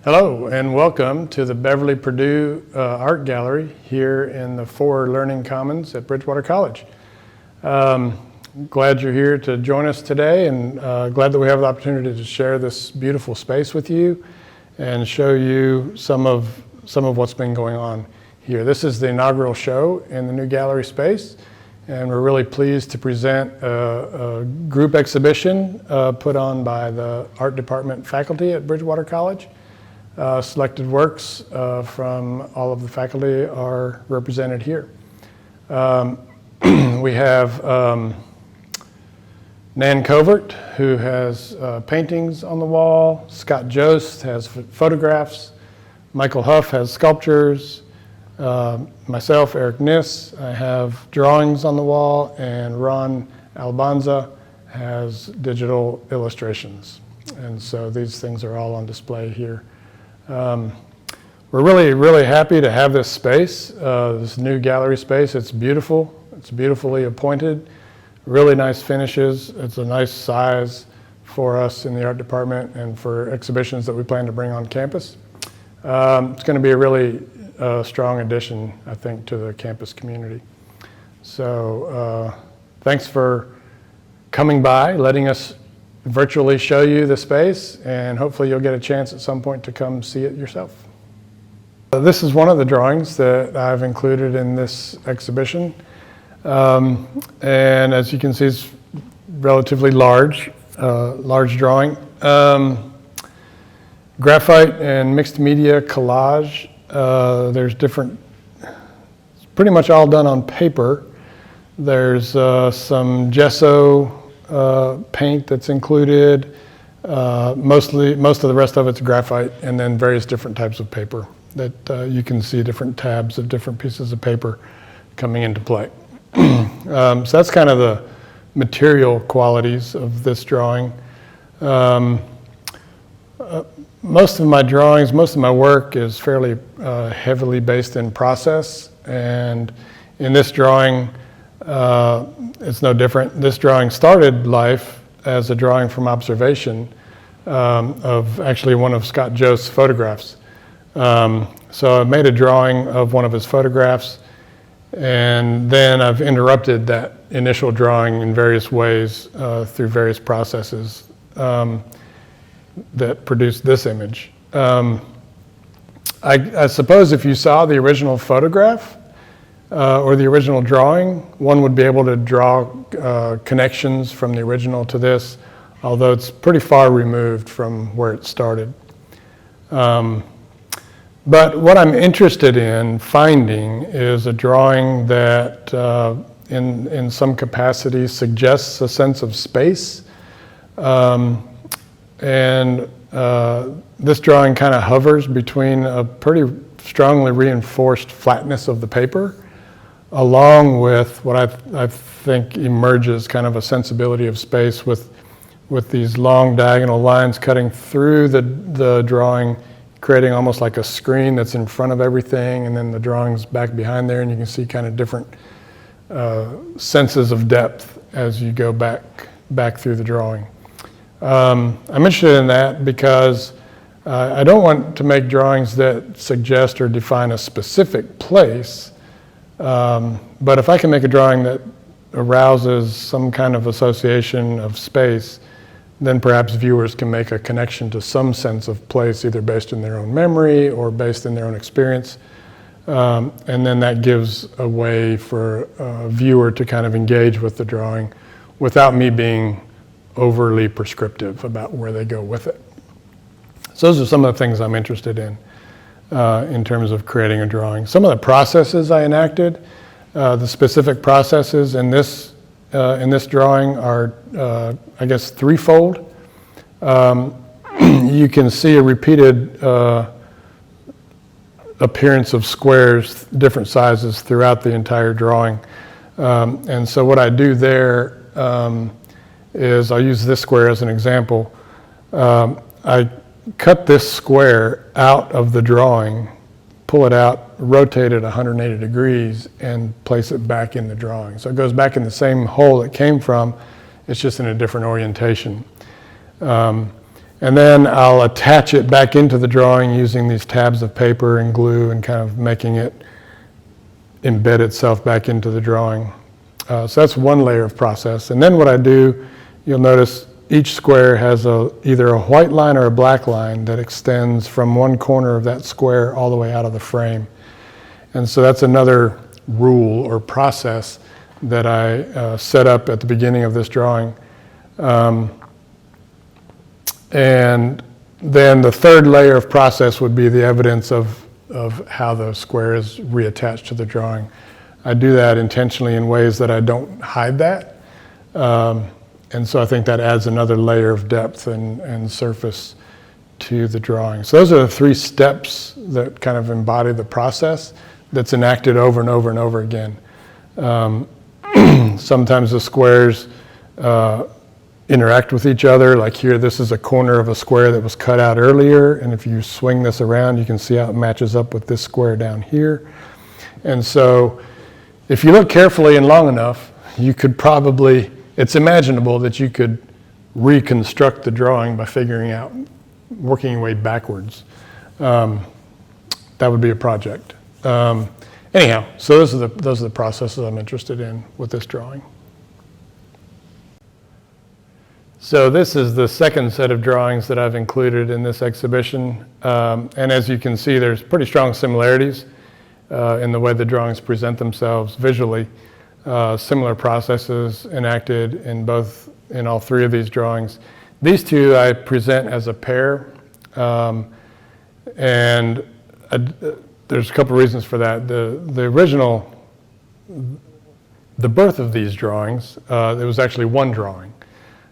Hello and welcome to the Beverly Perdue Art Gallery here in the 4 Learning Commons at Bridgewater College. Glad you're here to join us today, and glad that we have the opportunity to share this beautiful space with you and show you some of what's been going on here. This is the inaugural show in the new gallery space, and we're really pleased to present a group exhibition put on by the art department faculty at Bridgewater College. Selected works from all of the faculty are represented here. We have Nan Covert, who has paintings on the wall. Scott Jost has photographs. Michael Huff has sculptures. Myself, Eric Kniss, I have drawings on the wall, and Ron Alabanza has digital illustrations. And so these things are all on display here. We're really happy to have this space, this new gallery space. It's beautiful. It's beautifully appointed, really nice finishes. It's a nice size for us in the art department and for exhibitions that we plan to bring on campus. It's going to be a really strong addition, I think, to the campus community. So thanks for coming by, letting us virtually show you the space, and hopefully you'll get a chance at some point to come see it yourself. This is one of the drawings that I've included in this exhibition, and as you can see, it's relatively large drawing. Graphite and mixed media collage. There's different, it's pretty much all done on paper. There's some gesso paint that's included. Most of the rest of it's graphite, and then various different types of paper that you can see different tabs of different pieces of paper coming into play. So that's kind of the material qualities of this drawing. Most of my drawings, most of my work is fairly heavily based in process, and in this drawing it's no different. This drawing started life as a drawing from observation of actually one of Scott Jost's photographs. So I made a drawing of one of his photographs, and then I've interrupted that initial drawing in various ways through various processes that produced this image. I suppose if you saw the original photograph, or the original drawing, one would be able to draw connections from the original to this, although it's pretty far removed from where it started. But what I'm interested in finding is a drawing that in some capacity suggests a sense of space. And this drawing kind of hovers between a pretty strongly reinforced flatness of the paper, along with what I think emerges kind of a sensibility of space with these long diagonal lines cutting through the drawing, creating almost like a screen that's in front of everything, and then the drawing's back behind there, and you can see kind of different senses of depth as you go back through the drawing. I'm interested in that because I don't want to make drawings that suggest or define a specific place. But if I can make a drawing that arouses some kind of association of space, then perhaps viewers can make a connection to some sense of place, either based in their own memory or based in their own experience. And then that gives a way for a viewer to kind of engage with the drawing without me being overly prescriptive about where they go with it. So those are some of the things I'm interested in terms of creating a drawing. Some of the processes I enacted, the specific processes in this drawing are, I guess, threefold. You can see a repeated appearance of squares, different sizes throughout the entire drawing. And so what I do there is I'll use this square as an example. I cut this square out of the drawing, pull it out, rotate it 180 degrees, and place it back in the drawing. So it goes back in the same hole it came from, it's just in a different orientation. And then I'll attach it back into the drawing using these tabs of paper and glue and kind of making it embed itself back into the drawing. So that's one layer of process. And then what I do, you'll notice each square has either a white line or a black line that extends from one corner of that square all the way out of the frame. And so that's another rule or process that I set up at the beginning of this drawing. And then the third layer of process would be the evidence of how the square is reattached to the drawing. I do that intentionally in ways that I don't hide that. And so I think that adds another layer of depth and surface to the drawing. So those are the three steps that kind of embody the process that's enacted over and over and over again. Sometimes the squares interact with each other. Like here, this is a corner of a square that was cut out earlier, and if you swing this around, you can see how it matches up with this square down here. And so if you look carefully and long enough, you could probably, it's imaginable that you could reconstruct the drawing by figuring out, working your way backwards. That would be a project. Anyhow, so those are the processes I'm interested in with this drawing. So this is the second set of drawings that I've included in this exhibition. And as you can see, there's pretty strong similarities in the way the drawings present themselves visually. Similar processes enacted in all three of these drawings. These two I present as a pair. And there's a couple reasons for that. The original, the birth of these drawings, it was actually one drawing.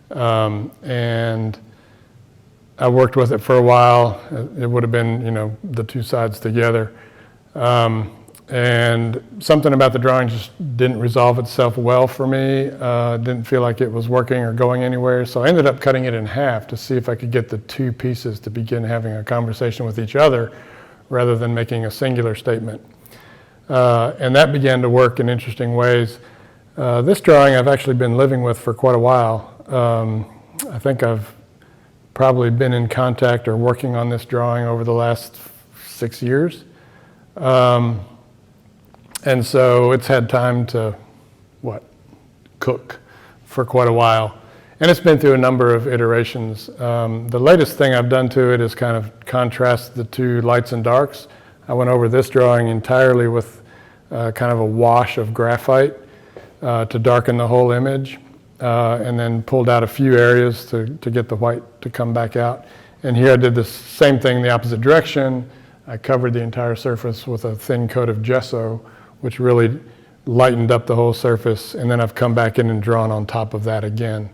And I worked with it for a while. It would have been, the two sides together. And something about the drawing just didn't resolve itself well for me. Didn't feel like it was working or going anywhere. So I ended up cutting it in half to see if I could get the two pieces to begin having a conversation with each other rather than making a singular statement. And that began to work in interesting ways. This drawing I've actually been living with for quite a while. I think I've probably been in contact or working on this drawing over the last 6 years. And so it's had time to, cook for quite a while. And it's been through a number of iterations. The latest thing I've done to it is kind of contrast the two lights and darks. I went over this drawing entirely with kind of a wash of graphite to darken the whole image. And then pulled out a few areas to get the white to come back out. And here I did the same thing in the opposite direction. I covered the entire surface with a thin coat of gesso, which really lightened up the whole surface. And then I've come back in and drawn on top of that again.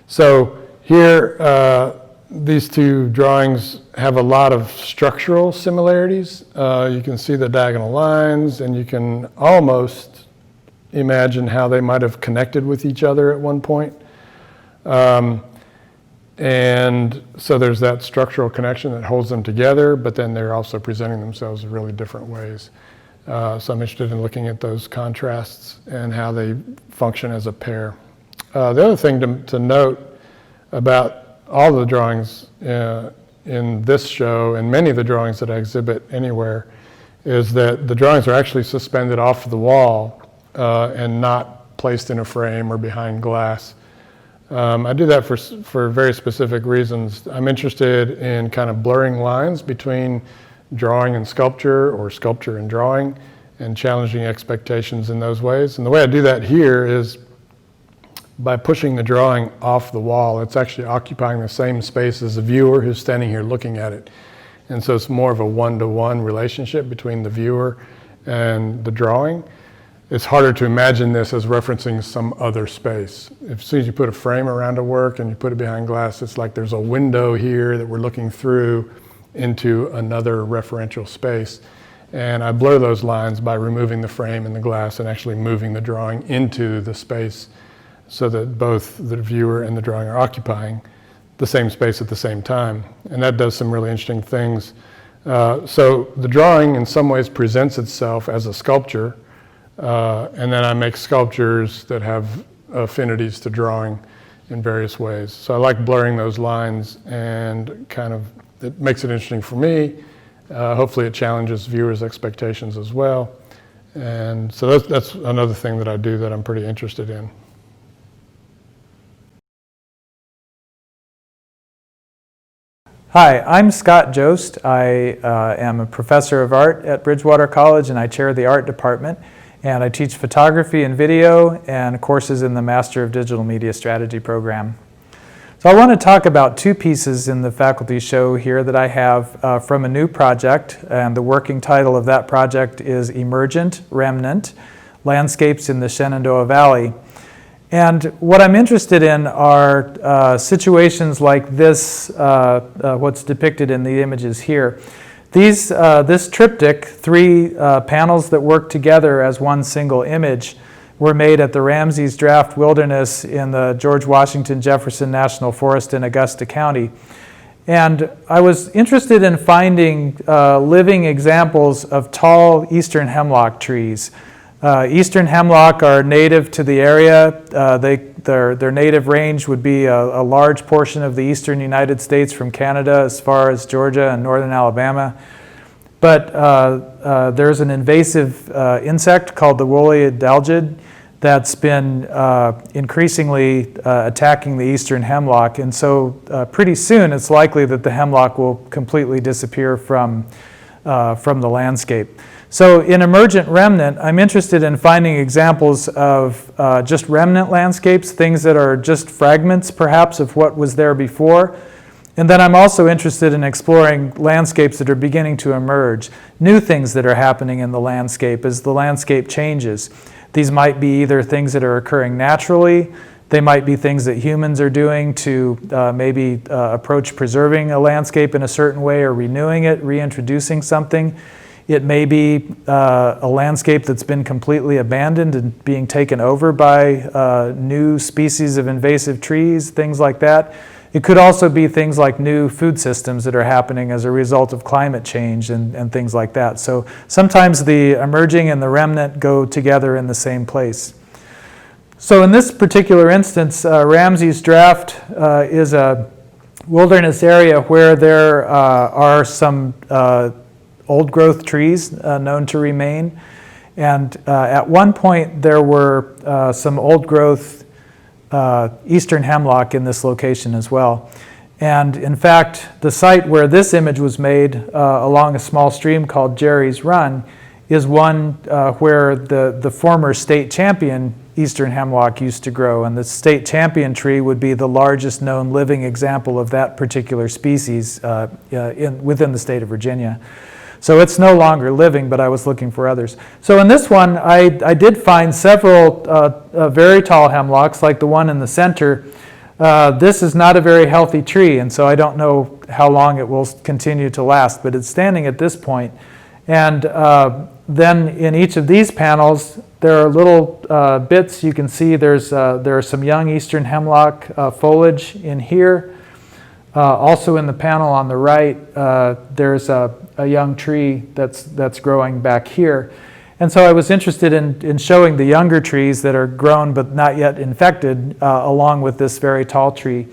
So here, these two drawings have a lot of structural similarities. You can see the diagonal lines, and you can almost imagine how they might have connected with each other at one point. And so there's that structural connection that holds them together, but then they're also presenting themselves in really different ways. So I'm interested in looking at those contrasts and how they function as a pair. The other thing to note about all the drawings in this show and many of the drawings that I exhibit anywhere is that the drawings are actually suspended off the wall and not placed in a frame or behind glass. I do that for very specific reasons. I'm interested in kind of blurring lines between drawing and sculpture, or sculpture and drawing, and challenging expectations in those ways. And the way I do that here is by pushing the drawing off the wall. It's actually occupying the same space as the viewer who's standing here looking at it. And so it's more of a one-to-one relationship between the viewer and the drawing. It's harder to imagine this as referencing some other space. As soon as you put a frame around a work and you put it behind glass, it's like there's a window here that we're looking through into another referential space. And I blur those lines by removing the frame and the glass and actually moving the drawing into the space so that both the viewer and the drawing are occupying the same space at the same time. And that does some really interesting things. So the drawing in some ways presents itself as a sculpture, and then I make sculptures that have affinities to drawing in various ways. So I like blurring those lines, and kind of, it makes it interesting for me. Hopefully it challenges viewers' expectations as well. And so that's another thing that I do that I'm pretty interested in. Hi, I'm Scott Jost. I am a professor of art at Bridgewater College, and I chair the art department. And I teach photography and video and courses in the Master of Digital Media Strategy program. So I want to talk about two pieces in the faculty show here that I have from a new project, and the working title of that project is Emergent Remnant, Landscapes in the Shenandoah Valley. And what I'm interested in are situations like this, what's depicted in the images here. This triptych, three panels that work together as one single image, were made at the Ramsey's Draft Wilderness in the George Washington Jefferson National Forest in Augusta County. And I was interested in finding living examples of tall eastern hemlock trees. Eastern hemlock are native to the area. Their native range would be a large portion of the eastern United States from Canada as far as Georgia and northern Alabama. But there's an invasive insect called the woolly adelgid that's been increasingly attacking the eastern hemlock. And so pretty soon it's likely that the hemlock will completely disappear from the landscape. So in Emergent Remnant, I'm interested in finding examples of just remnant landscapes, things that are just fragments perhaps of what was there before. And then I'm also interested in exploring landscapes that are beginning to emerge, new things that are happening in the landscape as the landscape changes. These might be either things that are occurring naturally, they might be things that humans are doing to maybe approach preserving a landscape in a certain way or renewing it, reintroducing something. It may be a landscape that's been completely abandoned and being taken over by new species of invasive trees, things like that. It could also be things like new food systems that are happening as a result of climate change and things like that. So sometimes the emerging and the remnant go together in the same place. So in this particular instance, Ramsey's Draft is a wilderness area where there are some old growth trees known to remain. And at one point there were some old growth eastern hemlock in this location as well. And in fact, the site where this image was made along a small stream called Jerry's Run is one where the former state champion eastern hemlock used to grow. And the state champion tree would be the largest known living example of that particular species within the state of Virginia. So it's no longer living, but I was looking for others. So in this one, I did find several very tall hemlocks, like the one in the center. This is not a very healthy tree, and so I don't know how long it will continue to last, but it's standing at this point. And then in each of these panels, there are little bits. You can see there are some young eastern hemlock foliage in here. Also in the panel on the right, there's a young tree that's growing back here. And so I was interested in showing the younger trees that are grown but not yet infected along with this very tall tree.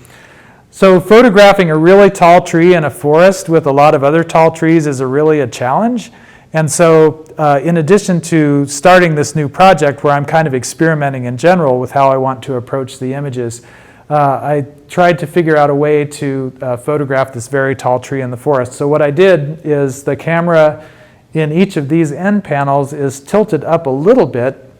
So photographing a really tall tree in a forest with a lot of other tall trees is really a challenge. And so in addition to starting this new project where I'm kind of experimenting in general with how I want to approach the images, I tried to figure out a way to photograph this very tall tree in the forest. So what I did is the camera in each of these end panels is tilted up a little bit.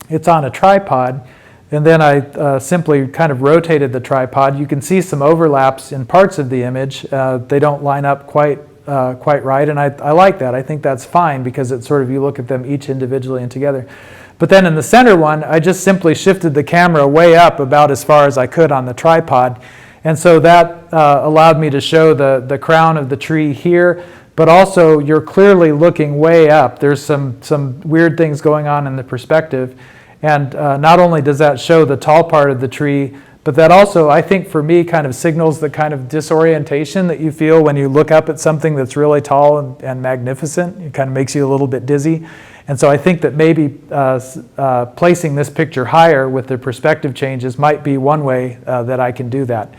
It's on a tripod, and then I simply kind of rotated the tripod. You can see some overlaps in parts of the image. They don't line up quite right, and I like that. I think that's fine because it's sort of, you look at them each individually and together. But then in the center one, I just simply shifted the camera way up about as far as I could on the tripod. And so that allowed me to show the crown of the tree here, but also you're clearly looking way up. There's some weird things going on in the perspective. And not only does that show the tall part of the tree, but that also, I think for me, kind of signals the kind of disorientation that you feel when you look up at something that's really tall and magnificent. It kind of makes you a little bit dizzy. And so I think that maybe placing this picture higher with the perspective changes might be one way that I can do that.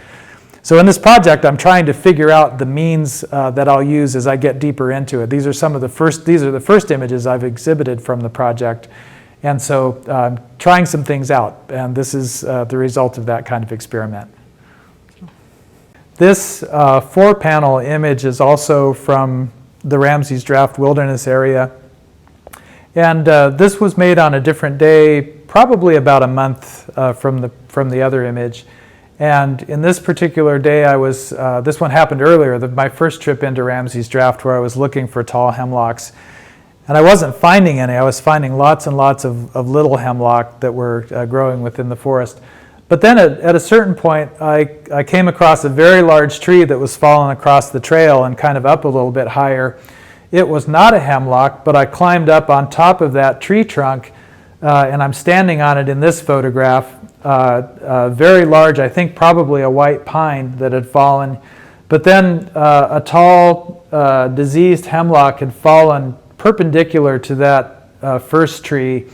So in this project, I'm trying to figure out the means that I'll use as I get deeper into it. These are the first images I've exhibited from the project. And so I'm trying some things out, and this is the result of that kind of experiment. This 4-panel image is also from the Ramsey's Draft Wilderness area. And this was made on a different day, probably about a month from the other image. And in this particular day, this one happened earlier, my first trip into Ramsey's Draft, where I was looking for tall hemlocks. And I wasn't finding any. I was finding lots and lots of little hemlock that were growing within the forest. But then at a certain point, I came across a very large tree that was fallen across the trail and kind of up a little bit higher. It was not a hemlock, but I climbed up on top of that tree trunk, and I'm standing on it in this photograph. Very large, I think probably a white pine that had fallen. But then a tall, diseased hemlock had fallen perpendicular to that first tree,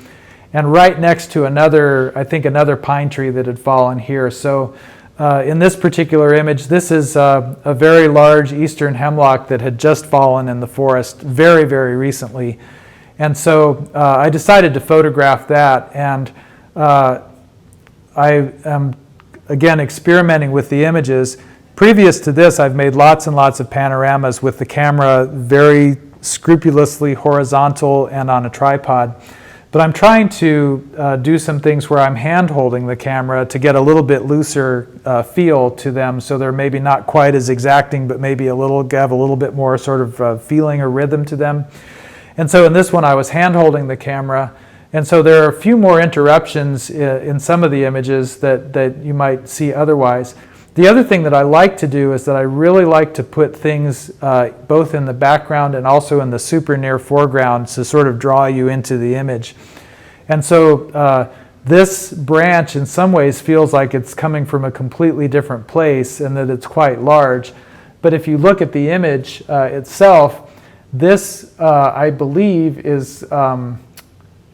and right next to another pine tree that had fallen here. So in this particular image, this is a very large eastern hemlock that had just fallen in the forest very, very recently. And so I decided to photograph that, and I am, again, experimenting with the images. Previous to this, I've made lots and lots of panoramas with the camera very scrupulously horizontal and on a tripod. But I'm trying to do some things where I'm hand-holding the camera to get a little bit looser feel to them, so they're maybe not quite as exacting, but maybe have a little bit more sort of feeling or rhythm to them. And so in this one, I was hand-holding the camera, and so there are a few more interruptions in some of the images that you might see otherwise. The other thing that I like to do is that I really like to put things both in the background and also in the super near foreground to sort of draw you into the image. And so this branch in some ways feels like it's coming from a completely different place and that it's quite large. But if you look at the image itself, this I believe is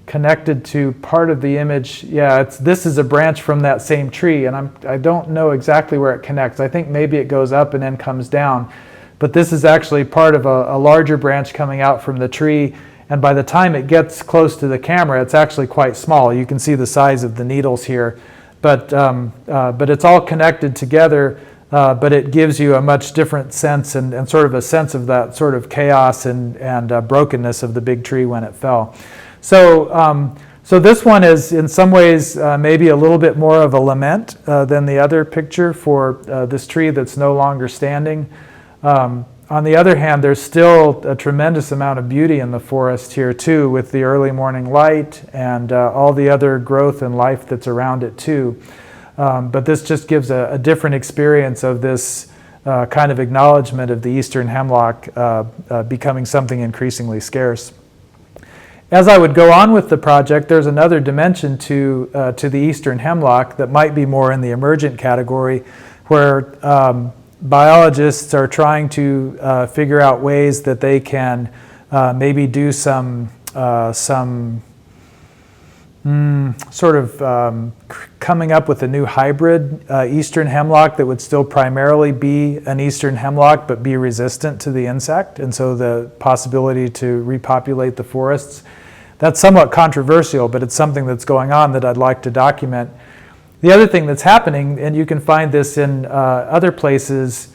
connected to part of the image. Yeah, this is a branch from that same tree, and I don't know exactly where it connects. I think maybe it goes up and then comes down. But this is actually part of a larger branch coming out from the tree, and by the time it gets close to the camera, it's actually quite small. You can see the size of the needles here. But it's all connected together, but it gives you a much different sense and sort of a sense of that sort of chaos and brokenness of the big tree when it fell. So this one is in some ways maybe a little bit more of a lament than the other picture for this tree that's no longer standing. On the other hand, there's still a tremendous amount of beauty in the forest here too, with the early morning light and all the other growth and life that's around it too. But this just gives a different experience of this kind of acknowledgement of the eastern hemlock becoming something increasingly scarce. As I would go on with the project, there's another dimension to the eastern hemlock that might be more in the emergent category, where biologists are trying to figure out ways that they can maybe do some sort of coming up with a new hybrid eastern hemlock that would still primarily be an eastern hemlock but be resistant to the insect, and so the possibility to repopulate the forests. That's somewhat controversial, but it's something that's going on that I'd like to document. The other thing that's happening, and you can find this in other places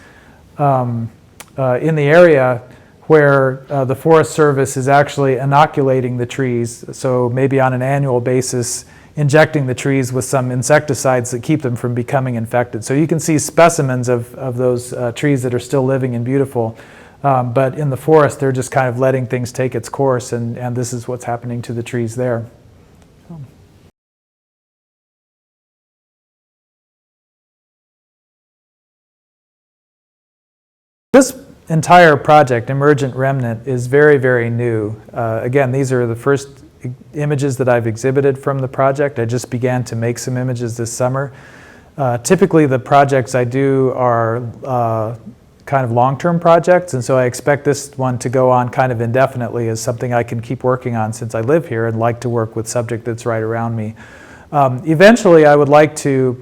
in the area, where the Forest Service is actually inoculating the trees, so maybe on an annual basis injecting the trees with some insecticides that keep them from becoming infected. So you can see specimens of those trees that are still living and beautiful, but in the forest they're just kind of letting things take its course, and this is what's happening to the trees there. This entire project, Emergent Remnant, is very, very new. Again, these are the first images that I've exhibited from the project. I just began to make some images this summer. Typically the projects I do are kind of long-term projects, and so I expect this one to go on kind of indefinitely as something I can keep working on since I live here and like to work with subject that's right around me. Eventually, I would like to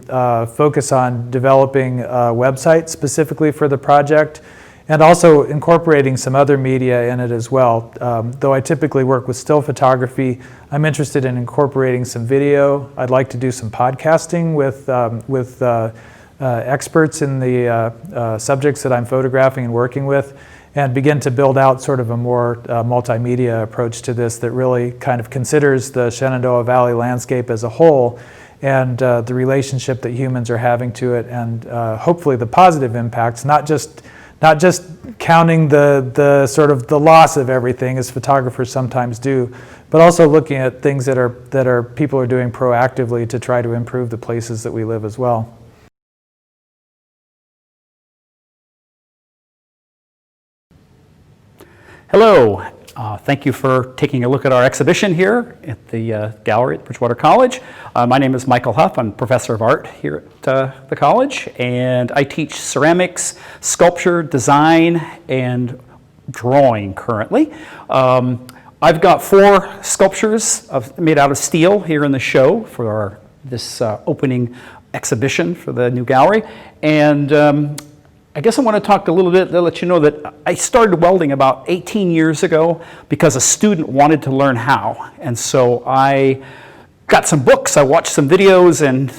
focus on developing a website specifically for the project, and also incorporating some other media in it as well. Though I typically work with still photography, I'm interested in incorporating some video. I'd like to do some podcasting with experts in the subjects that I'm photographing and working with, and begin to build out sort of a more multimedia approach to this that really kind of considers the Shenandoah Valley landscape as a whole, and the relationship that humans are having to it, and hopefully the positive impacts, not just counting the sort of the loss of everything as photographers sometimes do, but also looking at things that people are doing proactively to try to improve the places that we live as well. Hello, thank you for taking a look at our exhibition here at the gallery at Bridgewater College. My name is Michael Huff. I'm professor of art here at the college, and I teach ceramics, sculpture, design, and drawing currently. I've got 4 sculptures made out of steel here in the show for this opening exhibition for the new gallery, and I guess I want to talk a little bit to let you know that I started welding about 18 years ago because a student wanted to learn how. And so I got some books, I watched some videos, and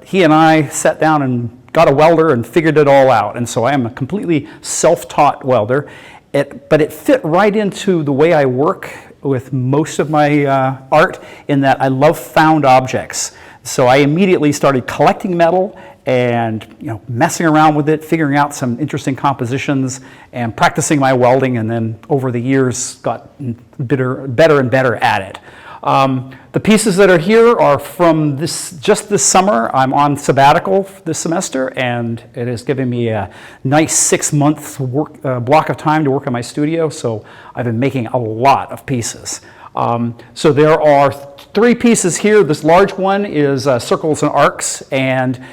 he and I sat down and got a welder and figured it all out. And so I am a completely self-taught welder. But it fit right into the way I work with most of my art, in that I love found objects. So I immediately started collecting metal and messing around with it, figuring out some interesting compositions, and practicing my welding, and then over the years got better and better at it. The pieces that are here are from just this summer. I'm on sabbatical this semester, and it has given me a nice 6-month block of time to work in my studio, so I've been making a lot of pieces. So there are 3 pieces here. This large one is circles and arcs, and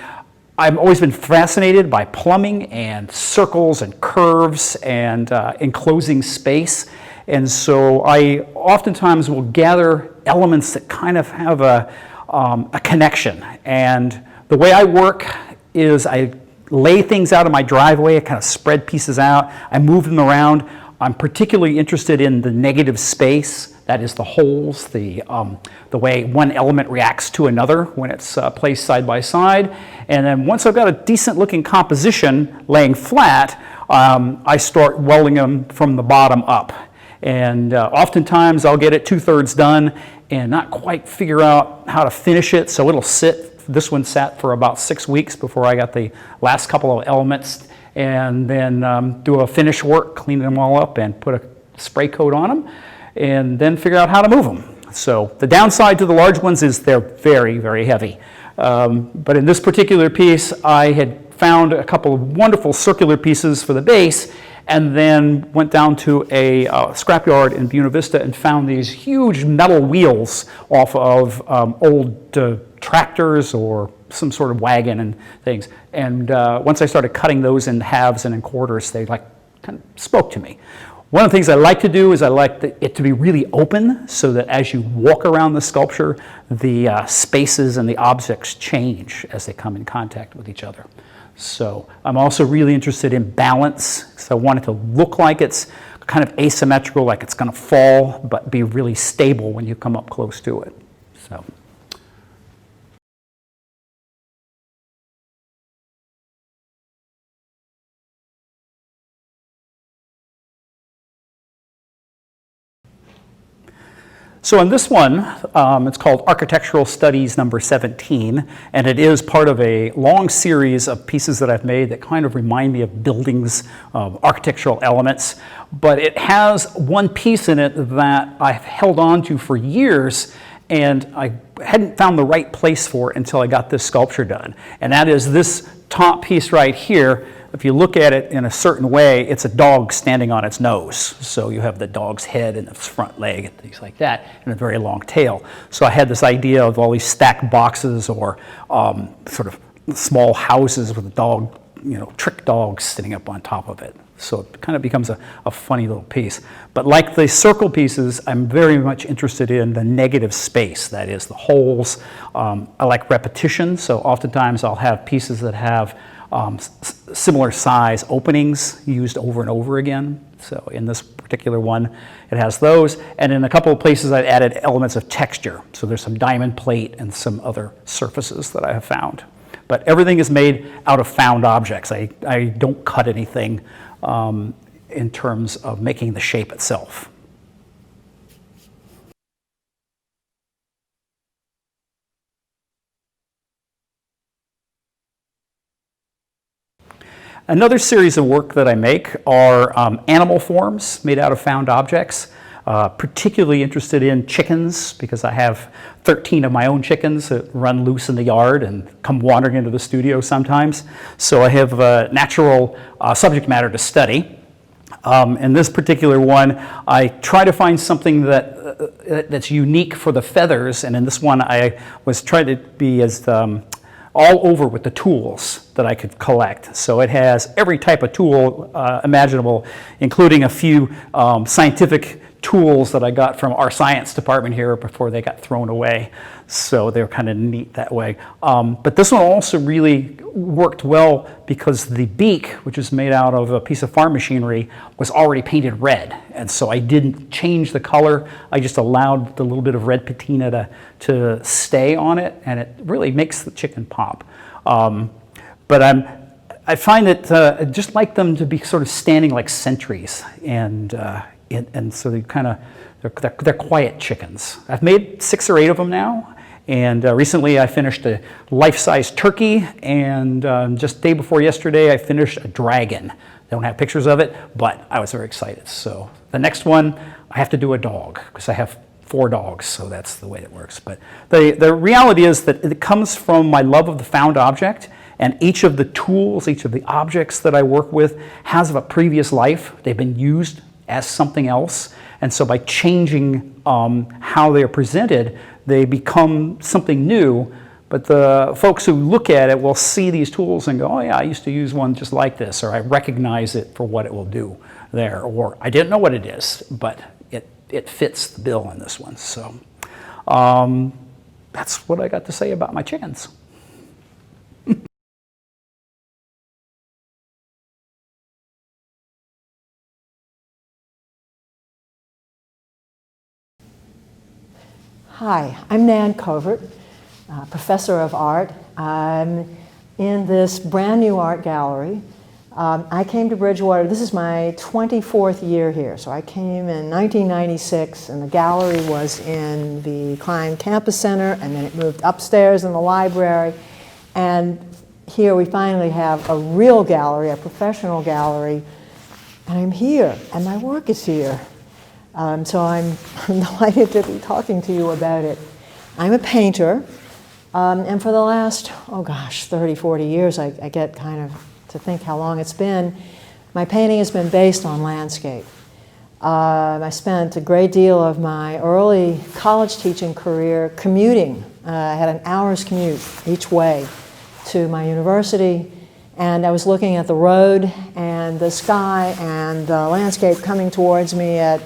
I've always been fascinated by plumbing and circles and curves and enclosing space. And so I oftentimes will gather elements that kind of have a connection. And the way I work is I lay things out in my driveway, I kind of spread pieces out, I move them around. I'm particularly interested in the negative space. That is the holes, the way one element reacts to another when it's placed side by side. And then once I've got a decent looking composition laying flat, I start welding them from the bottom up. And oftentimes I'll get it 2/3 done and not quite figure out how to finish it, so it'll sit. This one sat for about 6 weeks before I got the last couple of elements, and then do a finish work, clean them all up and put a spray coat on them, and then figure out how to move them. So the downside to the large ones is they're very, very heavy. But in this particular piece, I had found a couple of wonderful circular pieces for the base, and then went down to a scrapyard in Buena Vista and found these huge metal wheels off of old tractors or some sort of wagon and things. And once I started cutting those in halves and in quarters, they kind of spoke to me. One of the things I like to do is I like it to be really open, so that as you walk around the sculpture, the spaces and the objects change as they come in contact with each other. So I'm also really interested in balance, so I want it to look like it's kind of asymmetrical, like it's going to fall, but be really stable when you come up close to it. So. So in this one, it's called Architectural Studies number 17, and it is part of a long series of pieces that I've made that kind of remind me of buildings, architectural elements. But it has one piece in it that I've held on to for years, and I hadn't found the right place for it until I got this sculpture done. And that is this top piece right here. If you look at it in a certain way, it's a dog standing on its nose. So you have the dog's head and its front leg and things like that, and a very long tail. So I had this idea of all these stacked boxes or sort of small houses with a dog trick dogs sitting up on top of it. So it kind of becomes a funny little piece. But like the circle pieces, I'm very much interested in the negative space, that is the holes. I like repetition, so oftentimes I'll have pieces that have similar size openings used over and over again. So in this particular one, it has those. And in a couple of places, I've added elements of texture. So there's some diamond plate and some other surfaces that I have found. But everything is made out of found objects. I don't cut anything in terms of making the shape itself. Another series of work that I make are animal forms made out of found objects. Particularly interested in chickens because I have 13 of my own chickens that run loose in the yard and come wandering into the studio sometimes. So I have natural subject matter to study. In this particular one, I try to find something that's unique for the feathers, and in this one I was trying to be as all over with the tools that I could collect. So it has every type of tool imaginable, including a few scientific tools that I got from our science department here before they got thrown away. So they're kind of neat that way. But this one also really worked well because the beak, which is made out of a piece of farm machinery, was already painted red. And so I didn't change the color. I just allowed the little bit of red patina to stay on it, and it really makes the chicken pop. But I find that I just like them to be sort of standing like sentries, and so they're quiet chickens. I've made 6 or 8 of them now, and recently I finished a life-size turkey, and just day before yesterday I finished a dragon. I don't have pictures of it, but I was very excited. So the next one, I have to do a dog, because I have 4 dogs, so that's the way it works. But the reality is that it comes from my love of the found object, and each of the tools, each of the objects that I work with has a previous life. They've been used as something else, and so by changing how they are presented, they become something new. But the folks who look at it will see these tools and go, oh yeah, I used to use one just like this, or I recognize it for what it will do there, or I didn't know what it is, but it fits the bill in this one. So that's what I got to say about my chickens. Hi, I'm Nan Covert, professor of art. I'm in this brand new art gallery. I came to Bridgewater, this is my 24th year here, so I came in 1996, and the gallery was in the Klein Campus Center, and then it moved upstairs in the library, and here we finally have a real gallery, a professional gallery, and I'm here, and my work is here. So I'm delighted to be talking to you about it. I'm a painter, and for the last, 30, 40 years, I get kind of to think how long it's been, my painting has been based on landscape. I spent a great deal of my early college teaching career commuting. I had an hour's commute each way to my university, and I was looking at the road and the sky and the landscape coming towards me at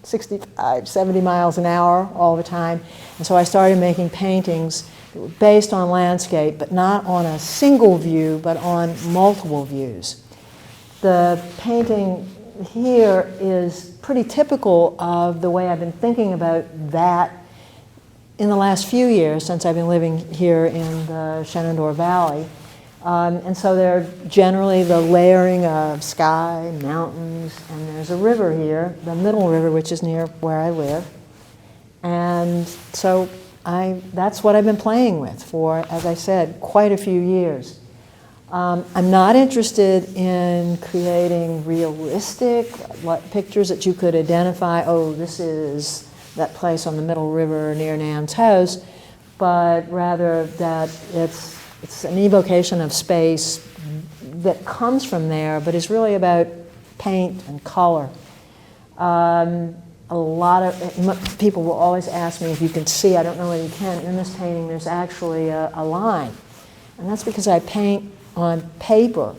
65, 70 miles an hour all the time. And so I started making paintings that were based on landscape, but not on a single view, but on multiple views. The painting here is pretty typical of the way I've been thinking about that in the last few years since I've been living here in the Shenandoah Valley. And so they're generally the layering of sky, mountains, and there's a river here, the Middle River, which is near where I live. And so that's what I've been playing with for, as I said, quite a few years. I'm not interested in creating realistic pictures that you could identify, oh, this is that place on the Middle River near Nan's house, but rather that it's an evocation of space that comes from there, but is really about paint and color. A lot of people will always ask me if you can see. I don't know whether you can. In this painting, there's actually a line. And that's because I paint on paper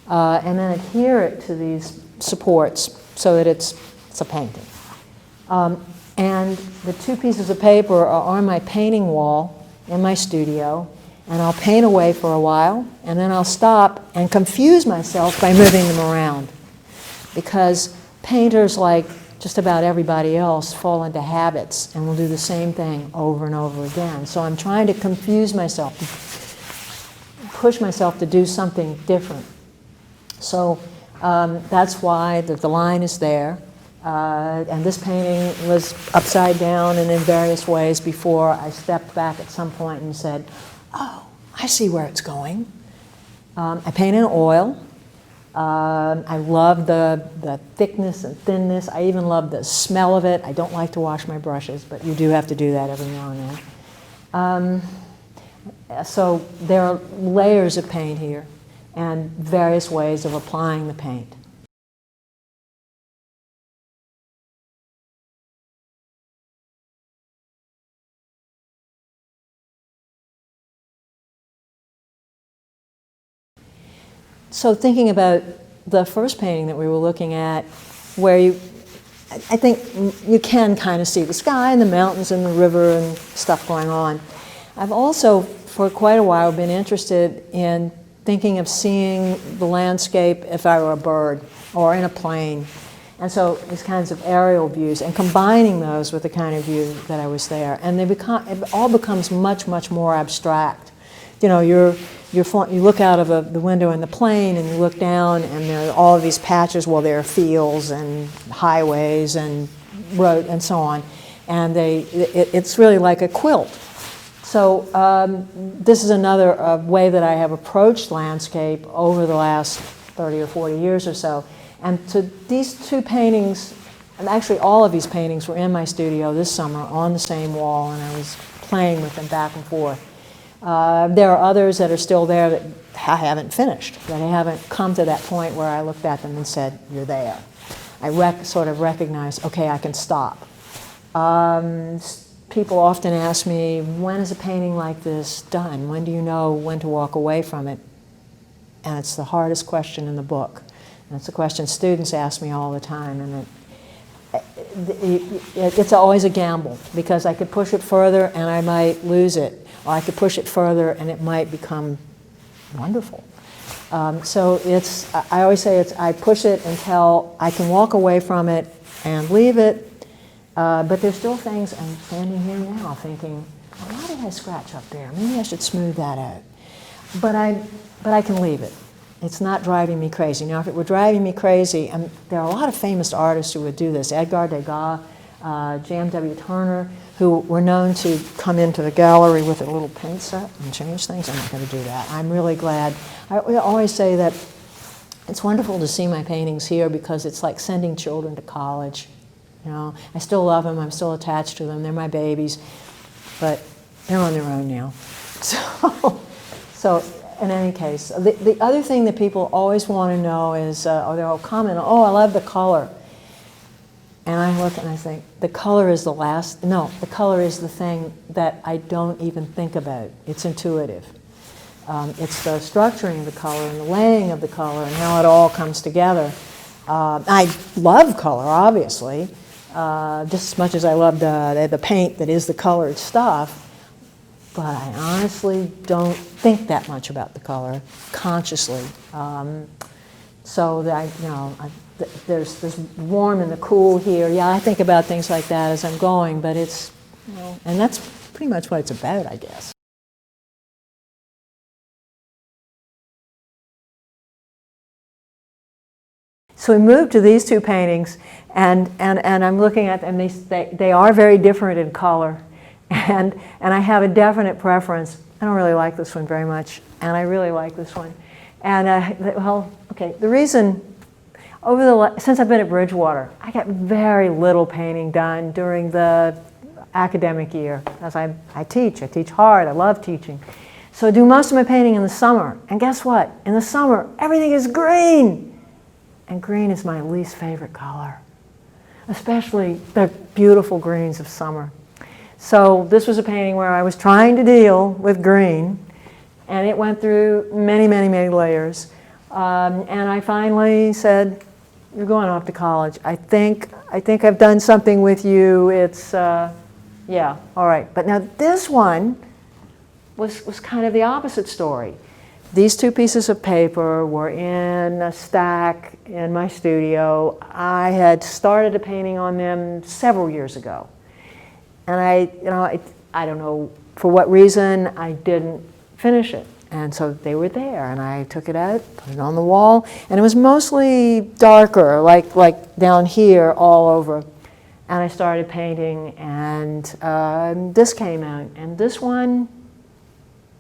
and then adhere it to these supports so that it's a painting. And the 2 pieces of paper are on my painting wall in my studio, and I'll paint away for a while, and then I'll stop and confuse myself by moving them around. Because painters, like just about everybody else, fall into habits and will do the same thing over and over again. So I'm trying to confuse myself, to push myself to do something different. So that's why the line is there. And this painting was upside down and in various ways before I stepped back at some point and said, oh, I see where it's going. I paint in oil. I love the thickness and thinness. I even love the smell of it. I don't like to wash my brushes, but you do have to do that every now and then. So there are layers of paint here and various ways of applying the paint. So thinking about the first painting that we were looking at, where I think you can kind of see the sky and the mountains and the river and stuff going on. I've also, for quite a while, been interested in thinking of seeing the landscape if I were a bird or in a plane. And so these kinds of aerial views and combining those with the kind of view that I was there. And it all becomes much, much more abstract. You know, you look out of the window in the plane and you look down and there are all of these patches. Well, there are fields and highways and road and so on. And it's really like a quilt. So this is another way that I have approached landscape over the last 30 or 40 years or so. And to these 2 paintings, and actually all of these paintings were in my studio this summer on the same wall, and I was playing with them back and forth. There are others that are still there that I haven't finished, that I haven't come to that point where I looked at them and said, you're there. I sort of recognize, okay, I can stop. People often ask me, when is a painting like this done? When do you know when to walk away from it? And it's the hardest question in the book. And it's a question students ask me all the time. And it's always a gamble, because I could push it further and I might lose it. Or I could push it further and it might become wonderful. So I always say I push it until I can walk away from it and leave it. But there's still things, I'm standing here now thinking, why did I scratch up there? Maybe I should smooth that out. But I can leave it. It's not driving me crazy. Now, if it were driving me crazy, and there are a lot of famous artists who would do this. Edgar Degas, J.M.W. Turner, who were known to come into the gallery with a little paint set and change things. I'm not going to do that. I'm really glad. I always say that it's wonderful to see my paintings here because it's like sending children to college. You know, I still love them. I'm still attached to them. They're my babies, but they're on their own now. So in any case, the other thing that people always want to know is, or they'll comment, oh, I love the color. And I look and I think, the color is the color is the thing that I don't even think about. It's intuitive. It's the structuring of the color and the laying of the color and how it all comes together. I love color, obviously, just as much as I love the paint that is the colored stuff. But I honestly don't think that much about the color consciously. So that there's this warm and the cool here. Yeah, I think about things like that as I'm going, but it's, and that's pretty much what it's about, I guess. So we moved to these 2 paintings, and I'm looking at them. They are very different in color, and I have a definite preference. I don't really like this one very much, and I really like this one. And the reason, since I've been at Bridgewater, I got very little painting done during the academic year, as I teach hard. I love teaching. So I do most of my painting in the summer, and guess what? In the summer, everything is green. And green is my least favorite color, especially the beautiful greens of summer. So this was a painting where I was trying to deal with green, And it went through many, many, many layers. And I finally said, you're going off to college. I think I've done something with you. It's, yeah, all right. But now this one was kind of the opposite story. These two pieces of paper were in a stack in my studio. I had started a painting on them several years ago. And I don't know for what reason I didn't finish it. And so they were there, and I took it out, put it on the wall, and it was mostly darker, like down here all over. And I started painting, and this came out. And this one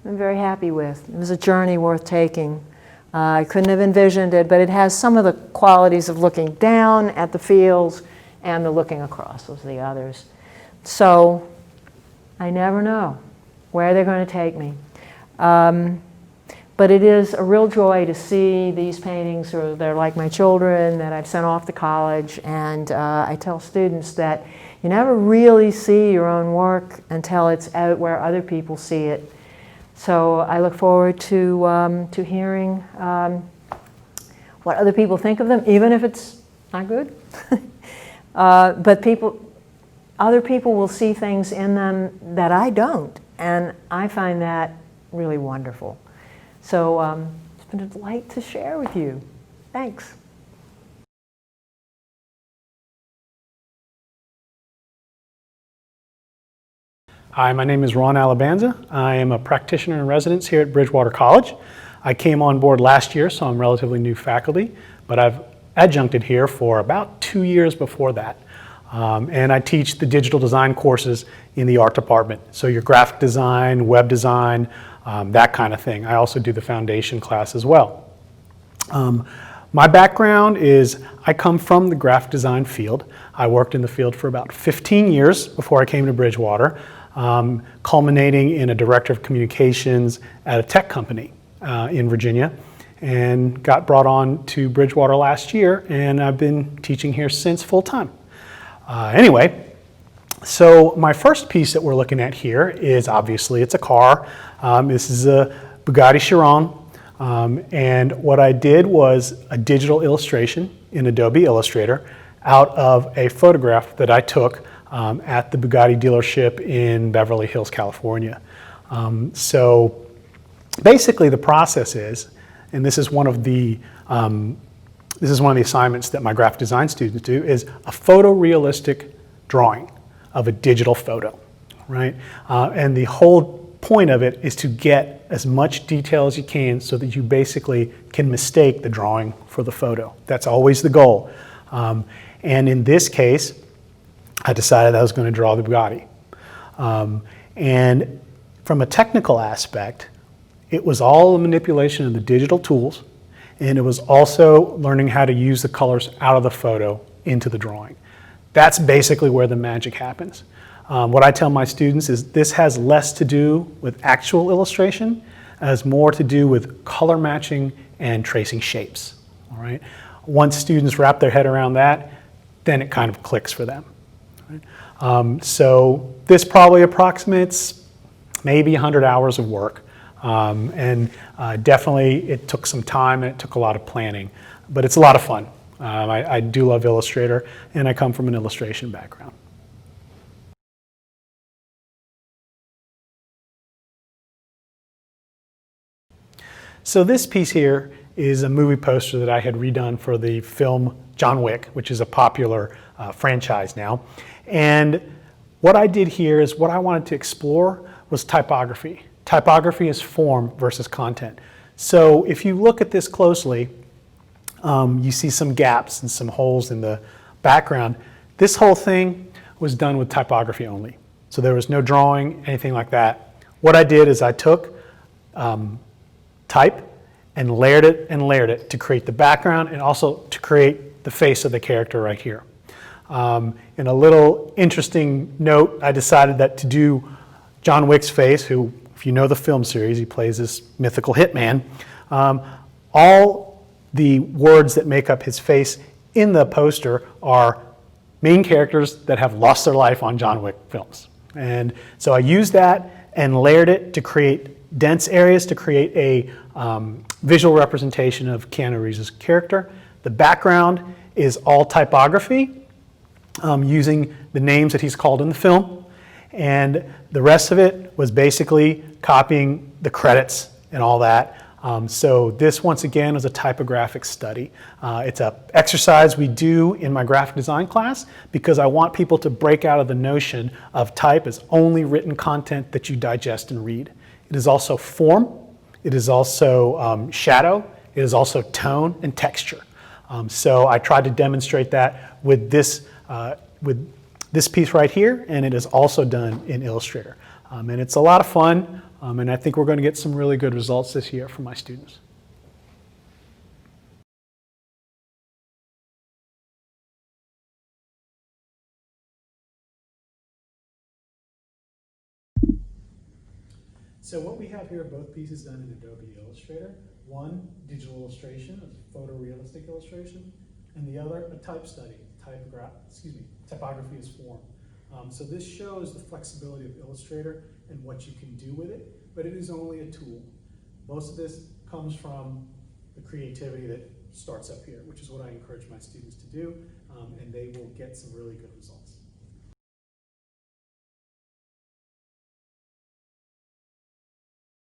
I'm very happy with. It was a journey worth taking. I couldn't have envisioned it, but it has some of the qualities of looking down at the fields and the looking across. Those are the others. So I never know where they're going to take me. But it is a real joy to see these paintings, or they're like my children that I've sent off to college, and I tell students that you never really see your own work until it's out where other people see it. So I look forward to hearing what other people think of them, even if it's not good. But other people will see things in them that I don't, and I find that really wonderful. So it's been a delight to share with you. Thanks. Hi, my name is Ron Alabanza. I am a practitioner in residence here at Bridgewater College. I came on board last year, so I'm relatively new faculty, but I've adjuncted here for about 2 years before that. And I teach the digital design courses in the art department. So your graphic design, web design, that kind of thing. I also do the foundation class as well. My background is I come from the graphic design field. I worked in the field for about 15 years before I came to Bridgewater, culminating in a director of communications at a tech company in Virginia, and got brought on to Bridgewater last year, and I've been teaching here since full time. Anyway, so my first piece that we're looking at here is obviously it's a car. This is a Bugatti Chiron, and what I did was a digital illustration in Adobe Illustrator out of a photograph that I took at the Bugatti dealership in Beverly Hills, California. So basically the process is, and this is one of the assignments that my graphic design students do, is a photorealistic drawing of a digital photo, right? And the whole point of it is to get as much detail as you can so that you basically can mistake the drawing for the photo. That's always the goal. And in this case, I decided I was going to draw the Bugatti. And from a technical aspect, it was all a manipulation of the digital tools, and it was also learning how to use the colors out of the photo into the drawing. That's basically where the magic happens. What I tell my students is this has less to do with actual illustration, as more to do with color matching and tracing shapes. All right? Once students wrap their head around that, then it kind of clicks for them. Right? So this probably approximates maybe 100 hours of work. And definitely it took some time and it took a lot of planning, but it's a lot of fun. I do love Illustrator, and I come from an illustration background. So this piece here is a movie poster that I had redone for the film John Wick, which is a popular franchise now. And what I did here is what I wanted to explore was typography. Typography is form versus content. So if you look at this closely, you see some gaps and some holes in the background. This whole thing was done with typography only. So there was no drawing, anything like that. What I did is I took type and layered it to create the background and also to create the face of the character right here. In a little interesting note, I decided that to do John Wick's face, who, if you know the film series, he plays this mythical hitman, all the words that make up his face in the poster are main characters that have lost their life on John Wick films. And so I used that and layered it to create dense areas to create a visual representation of Keanu Reeves' character. The background is all typography, using the names that he's called in the film. And the rest of it was basically copying the credits and all that. So this, once again, was a typographic study. It's an exercise we do in my graphic design class because I want people to break out of the notion of type as only written content that you digest and read. It is also form, it is also shadow, it is also tone and texture. So I tried to demonstrate that with this piece right here, and it is also done in Illustrator. And it's a lot of fun, and I think we're going to get some really good results this year from my students. So what we have here are both pieces done in Adobe Illustrator. One, digital illustration, a photorealistic illustration, and the other, a type study, typography as form. So this shows the flexibility of Illustrator and what you can do with it, but it is only a tool. Most of this comes from the creativity that starts up here, which is what I encourage my students to do, and they will get some really good results.